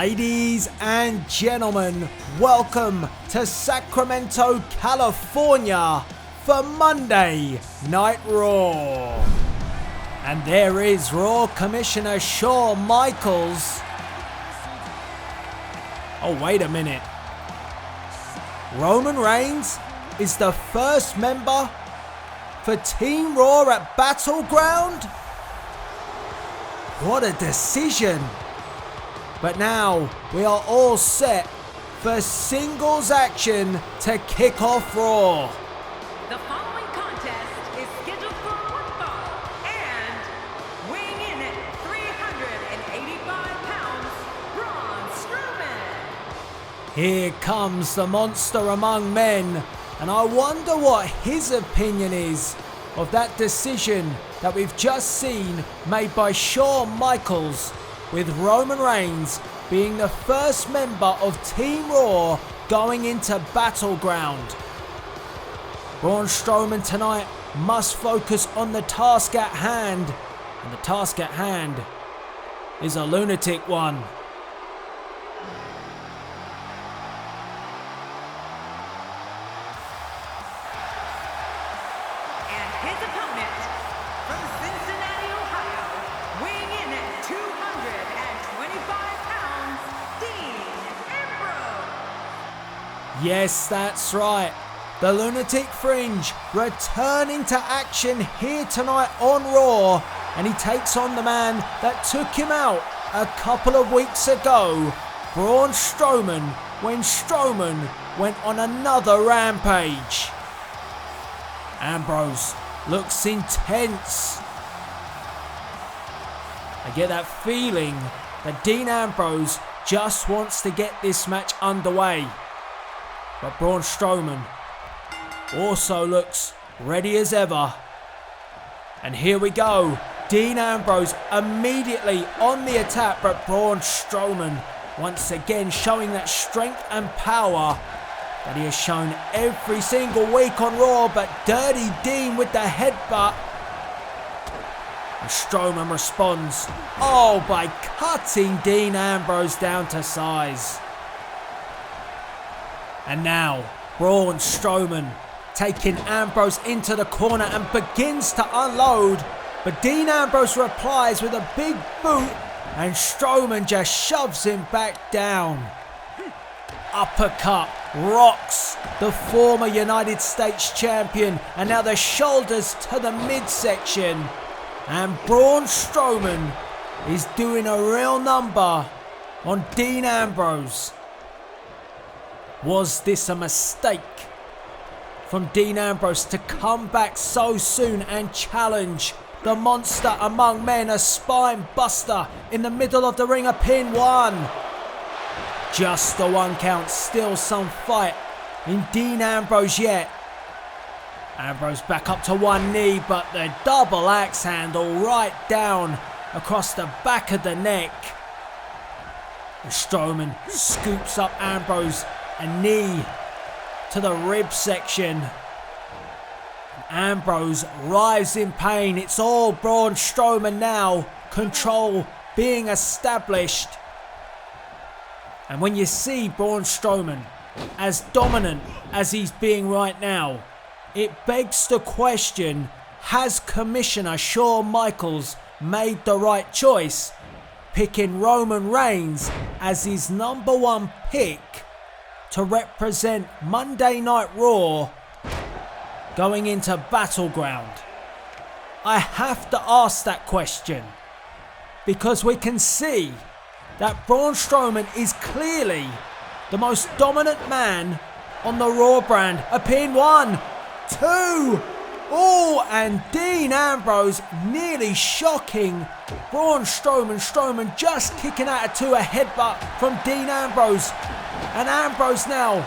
Ladies and gentlemen, welcome to Sacramento, California for Monday Night Raw. And there is Raw Commissioner Shawn Michaels. Oh, wait a minute. Roman Reigns is the first member for Team Raw at Battleground? What a decision. But now we are all set for singles action to kick off Raw. The following contest is scheduled for one fall and weighing in at 385 pounds, Braun Strowman. Here comes the monster among men, and I wonder what his opinion is of that decision that we've just seen made by Shawn Michaels, with Roman Reigns being the first member of Team Raw going into Battleground. Braun Strowman tonight must focus on the task at hand, and the task at hand is a lunatic one. And his opponent from Cincinnati, Ohio, weighing in at 225 pounds, Dean Ambrose. Yes, that's right. The Lunatic Fringe returning to action here tonight on Raw, and he takes on the man that took him out a couple of weeks ago, Braun Strowman, when Strowman went on another rampage. Ambrose looks intense. I get that feeling that Dean Ambrose just wants to get this match underway. But Braun Strowman also looks ready as ever. And here we go. Dean Ambrose immediately on the attack, but Braun Strowman once again showing that strength and power that he has shown every single week on Raw. But Dirty Dean with the headbutt. And Strowman responds, by cutting Dean Ambrose down to size. And now, Braun Strowman taking Ambrose into the corner and begins to unload. But Dean Ambrose replies with a big boot, and Strowman just shoves him back down. Uppercut rocks the former United States champion, and now the shoulders to the midsection. And Braun Strowman is doing a real number on Dean Ambrose. Was this a mistake from Dean Ambrose to come back so soon and challenge the monster among men, a spine buster in the middle of the ring, a pin one? Just the one count, still some fight in Dean Ambrose yet. Ambrose back up to one knee, but the double axe handle right down across the back of the neck. And Strowman scoops up Ambrose, a knee to the rib section. Ambrose writhes in pain. It's all Braun Strowman now. Control being established. And when you see Braun Strowman as dominant as he's being right now, it begs the question, has Commissioner Shawn Michaels made the right choice, picking Roman Reigns as his number one pick to represent Monday Night Raw going into Battleground? I have to ask that question, because we can see that Braun Strowman is clearly the most dominant man on the Raw brand. A pin, 1, 2, and Dean Ambrose nearly shocking Braun Strowman. Strowman just kicking out of 2, a headbutt from Dean Ambrose. And Ambrose now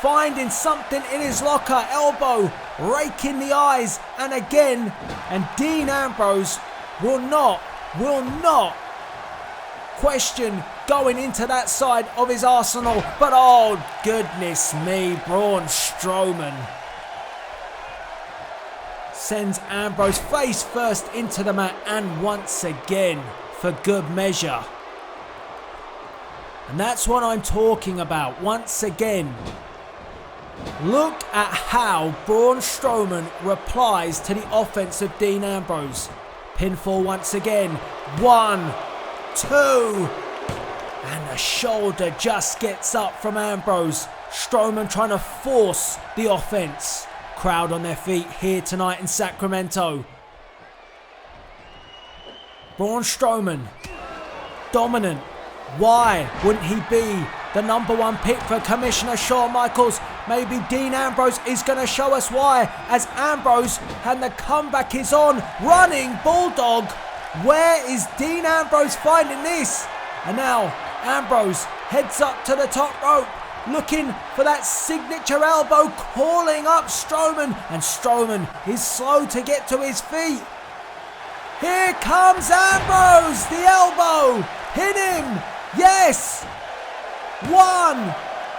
finding something in his locker, elbow raking the eyes, and again, and Dean Ambrose will not question going into that side of his arsenal. But oh goodness me, Braun Strowman sends Ambrose face first into the mat, and once again for good measure. And that's what I'm talking about once again. Look at how Braun Strowman replies to the offense of Dean Ambrose. Pinfall once again. 1, 2. And the shoulder just gets up from Ambrose. Strowman trying to force the offense. Crowd on their feet here tonight in Sacramento. Braun Strowman, dominant. Why wouldn't he be the #1 pick for Commissioner Shawn Michaels? Maybe Dean Ambrose is going to show us why, as Ambrose and the comeback is on. Running Bulldog. Where is Dean Ambrose finding this? And now Ambrose heads up to the top rope, looking for that signature elbow, calling up Strowman, and Strowman is slow to get to his feet. Here comes Ambrose, the elbow, hit him, yes, 1,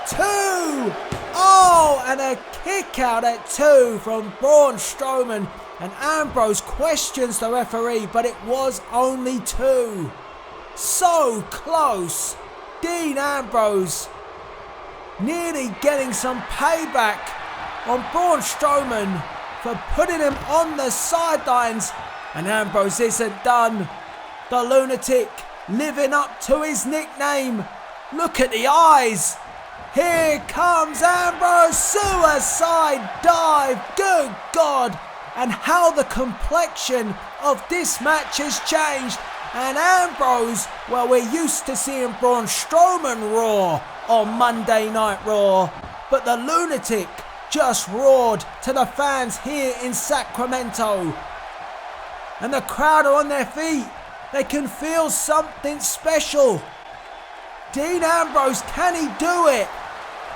2, oh, and a kick out at 2 from Braun Strowman, and Ambrose questions the referee, but it was only 2. So close. Dean Ambrose nearly getting some payback on Braun Strowman for putting him on the sidelines. And Ambrose isn't done. The lunatic living up to his nickname. Look at the eyes. Here comes Ambrose. Suicide dive. Good God. And how the complexion of this match has changed. And Ambrose, well, we're used to seeing Braun Strowman roar on Monday Night Raw, but the lunatic just roared to the fans here in Sacramento. And the crowd are on their feet. They can feel something special. Dean Ambrose, can he do it?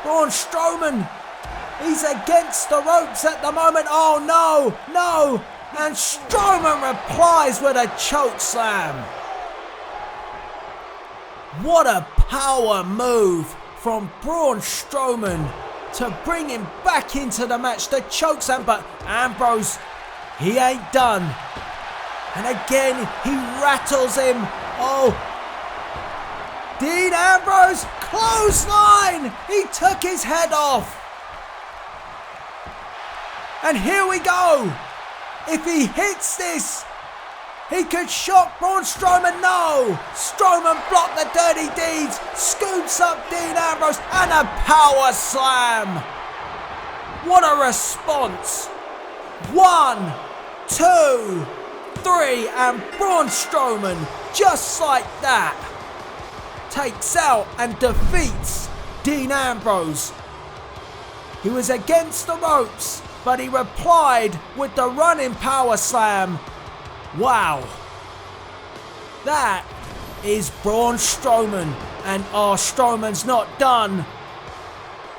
Braun Strowman, he's against the ropes at the moment. Oh no, no. And Strowman replies with a choke slam. What a power move from Braun Strowman to bring him back into the match. The choke slam, but Ambrose, he ain't done. And again, he rattles him. Oh, Dean Ambrose, clothesline. He took his head off. And here we go. If he hits this, he could shock Braun Strowman. No! Strowman blocked the dirty deeds, scoops up Dean Ambrose, and a power slam. What a response. 1, 2, 3, and Braun Strowman, just like that, takes out and defeats Dean Ambrose. He was against the ropes, but he replied with the running power slam. Wow. That is Braun Strowman. And Strowman's not done.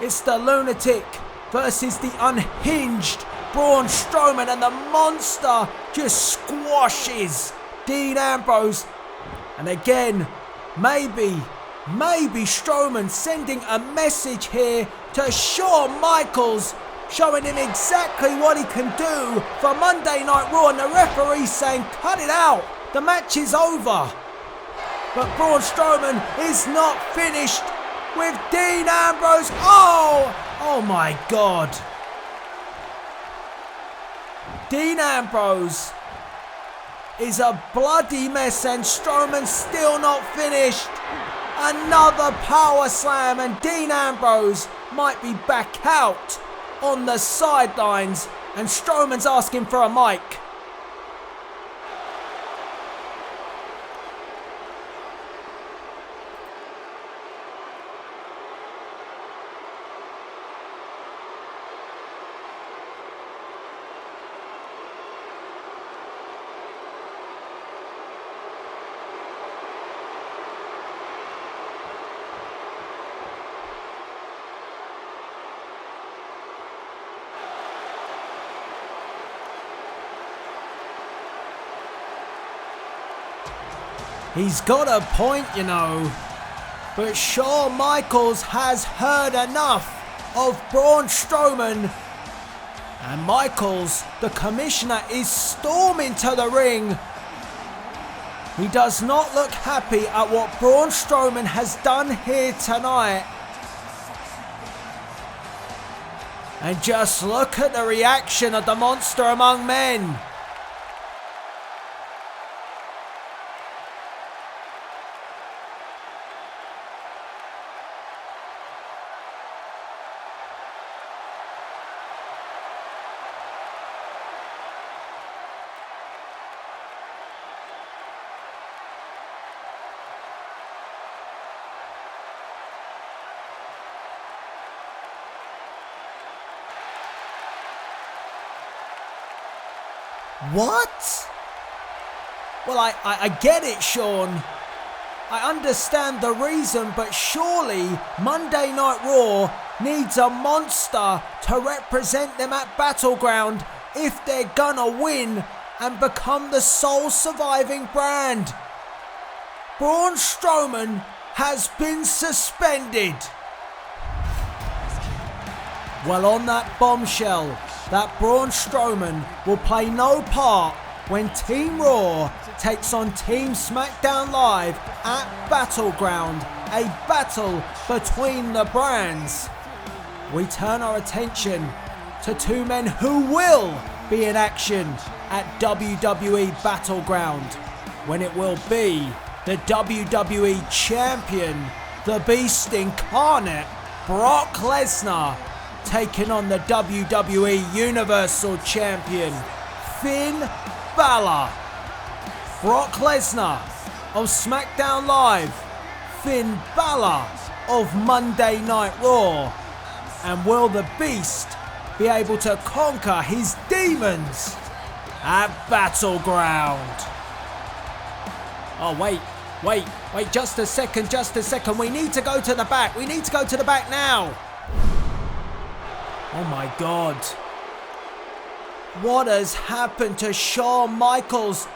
It's the lunatic versus the unhinged Braun Strowman, and the monster just squashes Dean Ambrose. And again, maybe Strowman sending a message here to Shawn Michaels, showing him exactly what he can do for Monday Night Raw, and the referee saying, cut it out, the match is over. But Braun Strowman is not finished with Dean Ambrose. Oh my God. Dean Ambrose is a bloody mess, and Strowman's still not finished. Another power slam, and Dean Ambrose might be back out on the sidelines, and Strowman's asking for a mic. He's got a point, you know, but Shawn Michaels has heard enough of Braun Strowman, and Michaels, the commissioner, is storming to the ring. He does not look happy at what Braun Strowman has done here tonight. And just look at the reaction of the monster among men. What? Well, I get it, Shawn. I understand the reason, but surely Monday Night Raw needs a monster to represent them at Battleground if they're gonna win and become the sole surviving brand. Braun Strowman has been suspended. Well, on that bombshell, that Braun Strowman will play no part when Team Raw takes on Team SmackDown Live at Battleground, a battle between the brands. We turn our attention to two men who will be in action at WWE Battleground, when it will be the WWE Champion, the Beast Incarnate, Brock Lesnar, taking on the WWE Universal Champion, Finn Balor. Brock Lesnar of SmackDown Live, Finn Balor of Monday Night Raw. And will the Beast be able to conquer his demons at Battleground? Oh, wait, just a second. We need to go to the back now. Oh my God. What has happened to Shawn Michaels?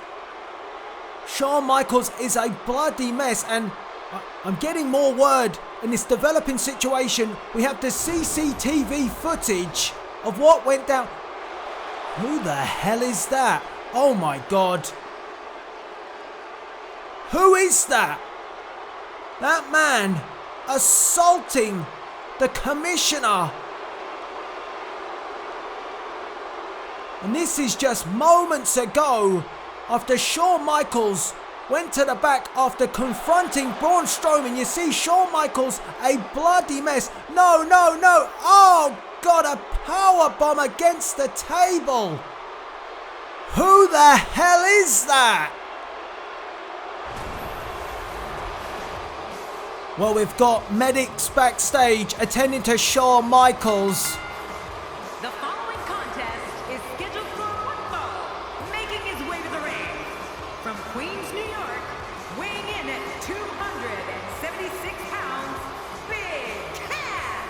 Shawn Michaels is a bloody mess, and I'm getting more word in this developing situation. We have the CCTV footage of what went down. Who the hell is that? Oh my God. Who is that? That man assaulting the commissioner. And this is just moments ago, after Shawn Michaels went to the back after confronting Braun Strowman. You see Shawn Michaels, a bloody mess. No. Oh God, a power bomb against the table. Who the hell is that? Well, we've got medics backstage attending to Shawn Michaels. The following contest is scheduled for one fall, making his way to the ring. From Queens, New York, weighing in at 276 pounds, Big Cass.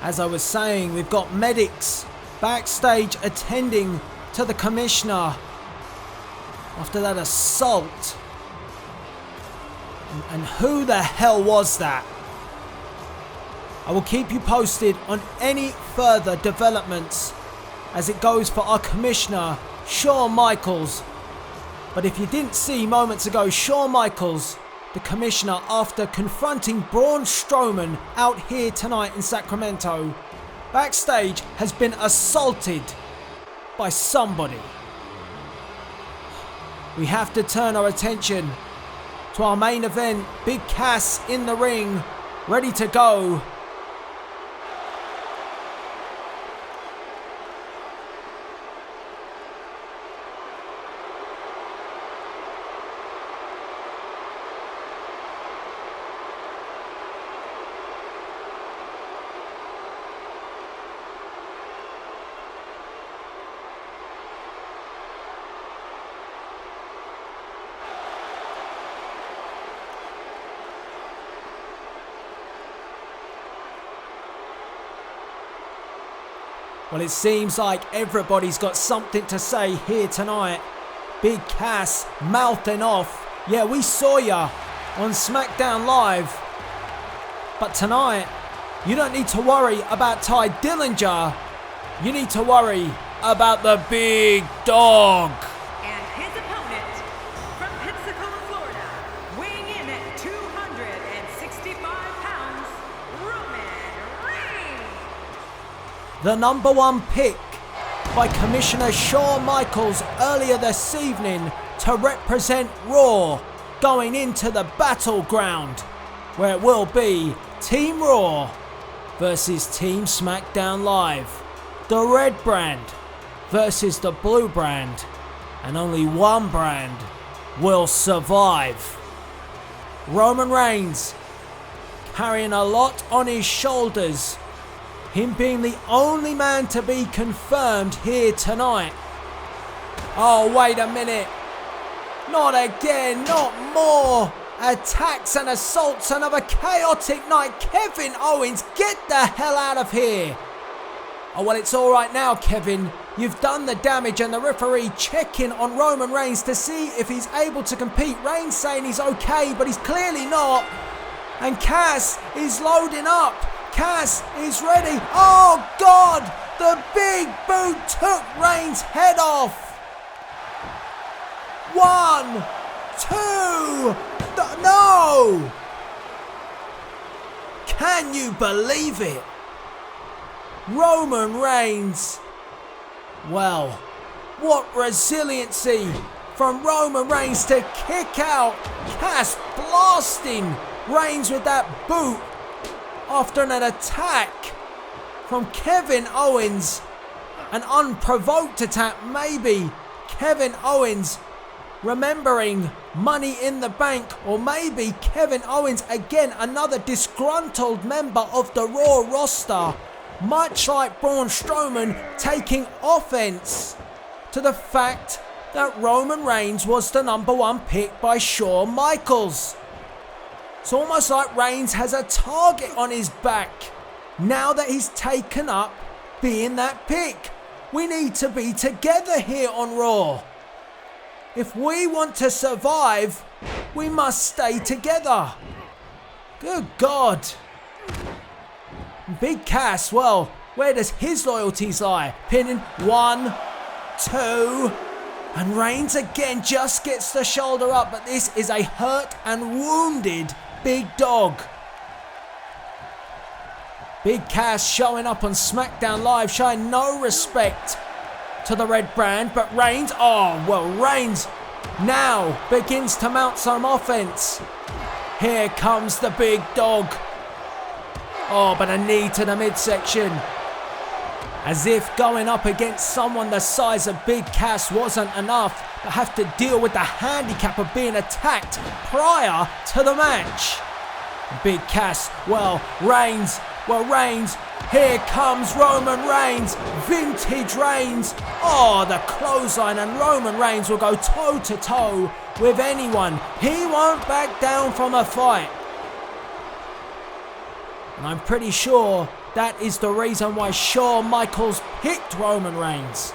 As I was saying, we've got medics backstage attending to the commissioner after that assault. And who the hell was that? I will keep you posted on any further developments as it goes for our commissioner, Shawn Michaels. But if you didn't see moments ago, Shawn Michaels, the commissioner, after confronting Braun Strowman out here tonight in Sacramento, backstage has been assaulted by somebody. We have to turn our attention to our main event. Big Cass in the ring, ready to go. Well, it seems like everybody's got something to say here tonight. Big Cass mouthing off. Yeah, we saw ya on SmackDown Live. But tonight, you don't need to worry about Ty Dillinger. You need to worry about the big dog. And his opponent, the #1 pick by Commissioner Shawn Michaels earlier this evening to represent Raw going into the Battleground, where it will be Team Raw versus Team SmackDown Live. The red brand versus the blue brand, and only one brand will survive. Roman Reigns carrying a lot on his shoulders, him being the only man to be confirmed here tonight. Oh, wait a minute. Not again, not more. Attacks and assaults, another chaotic night. Kevin Owens, get the hell out of here. Oh, well, it's all right now, Kevin. You've done the damage, and the referee checking on Roman Reigns to see if he's able to compete. Reigns saying he's okay, but he's clearly not. And Cass is loading up. Cass is ready. Oh, God! The big boot took Reigns' head off. 1, 2... No! Can you believe it? Roman Reigns. Well, what resiliency from Roman Reigns to kick out Cass, blasting Reigns with that boot after an attack from Kevin Owens. An unprovoked attack, maybe. Kevin Owens remembering Money in the Bank, or maybe Kevin Owens, again another disgruntled member of the Raw roster, much like Braun Strowman, taking offense to the fact that Roman Reigns was the #1 pick by Shawn Michaels. It's almost like Reigns has a target on his back now that he's taken up being that pick. We need to be together here on Raw. If we want to survive, we must stay together. Good God. Big Cass, well, where does his loyalties lie? Pinning 1, 2, and Reigns again just gets the shoulder up, but this is a hurt and wounded Big Dog. Big Cass showing up on SmackDown Live, showing no respect to the red brand, but Reigns, Reigns now begins to mount some offense. Here comes the Big Dog. Oh, but a knee to the midsection. As if going up against someone the size of Big Cass wasn't enough, but have to deal with the handicap of being attacked prior to the match. Big Cass, Reigns, here comes Roman Reigns, vintage Reigns. Oh, the clothesline, and Roman Reigns will go toe to toe with anyone. He won't back down from a fight. And I'm pretty sure that is the reason why Shawn Michaels picked Roman Reigns.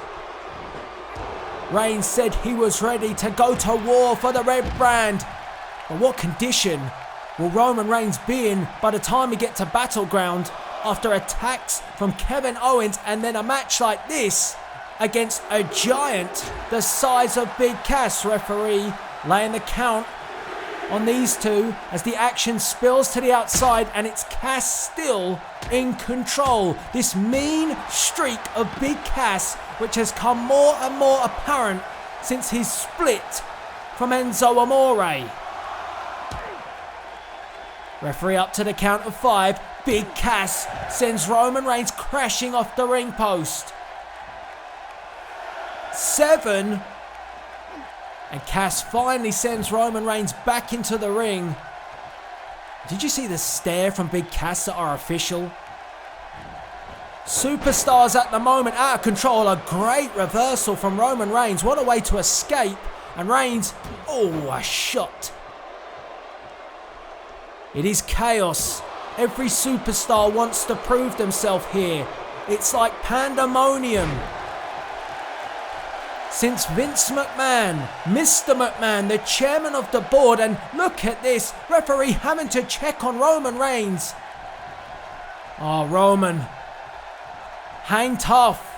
Reigns said he was ready to go to war for the red brand. But what condition will Roman Reigns be in by the time we get to Battleground after attacks from Kevin Owens, and then a match like this against a giant the size of Big Cass? Referee laying the count on these two as the action spills to the outside, and it's Cass still in control. This mean streak of Big Cass, which has come more and more apparent since his split from Enzo Amore. Referee up to the count of 5. Big Cass sends Roman Reigns crashing off the ring post. 7. And Cass finally sends Roman Reigns back into the ring. Did you see the stare from Big Cass at our official? Superstars at the moment out of control. A great reversal from Roman Reigns. What a way to escape. And Reigns, a shot. It is chaos. Every superstar wants to prove themselves here. It's like pandemonium. Since Vince McMahon, Mr. McMahon, the chairman of the board, and look at this, referee having to check on Roman Reigns. Oh, Roman, hang tough.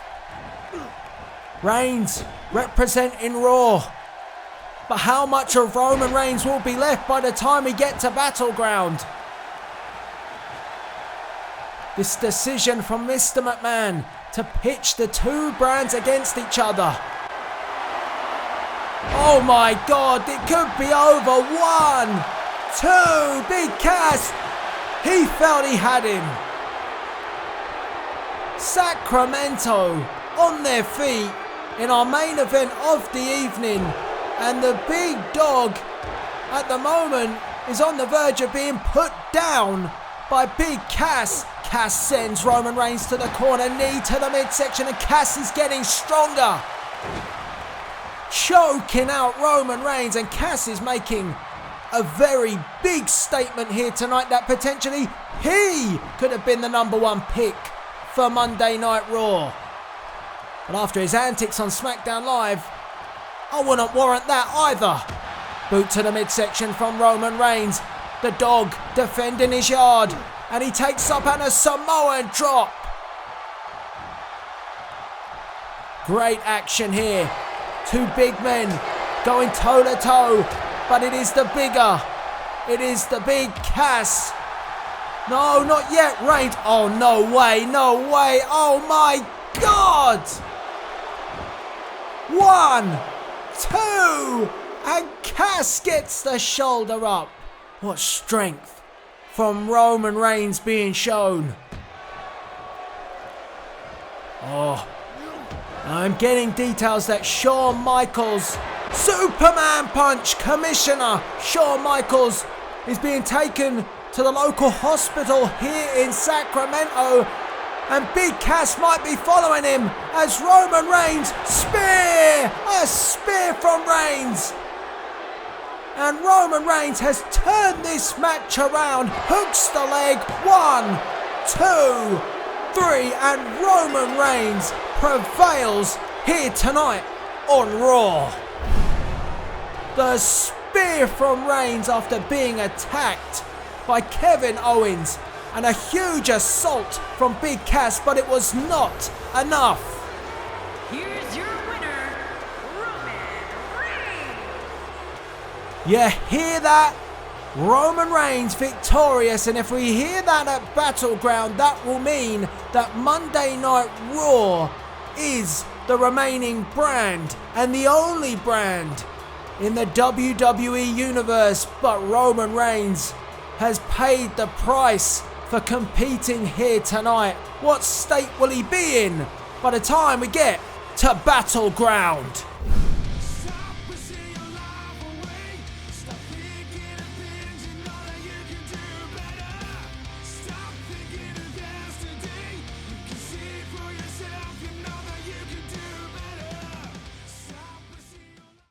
Reigns representing Raw. But how much of Roman Reigns will be left by the time we get to Battleground? This decision from Mr. McMahon to pitch the two brands against each other. Oh my God, it could be over. 1, 2, Big Cass. He felt he had him. Sacramento on their feet in our main event of the evening. And the big dog at the moment is on the verge of being put down by Big Cass. Cass sends Roman Reigns to the corner, knee to the midsection, and Cass is getting stronger. Choking out Roman Reigns, and Cass is making a very big statement here tonight that potentially he could have been the #1 pick for Monday Night Raw. But after his antics on SmackDown Live, I wouldn't warrant that either. Boot to the midsection from Roman Reigns. The dog defending his yard, and he takes up on a Samoan drop. Great action here. Two big men going toe to toe, but it is the bigger. It is the Big Cass. No, not yet, Reigns. Oh, no way, no way. Oh my God. 1, 2, and Cass gets the shoulder up. What strength from Roman Reigns being shown. Oh, I'm getting details that Shawn Michaels, Superman Punch Commissioner Shawn Michaels, is being taken to the local hospital here in Sacramento, and Big Cass might be following him as Roman Reigns a spear from Reigns. And Roman Reigns has turned this match around, hooks the leg, 1, 2, 3, and Roman Reigns prevails here tonight on Raw. The spear from Reigns after being attacked by Kevin Owens, and a huge assault from Big Cass, but it was not enough. Here's your winner, Roman Reigns. You hear that? Roman Reigns victorious, and if we hear that at Battleground, that will mean that Monday Night Raw is the remaining brand and the only brand in the WWE Universe. But Roman Reigns has paid the price for competing here tonight. What state will he be in by the time we get to Battleground?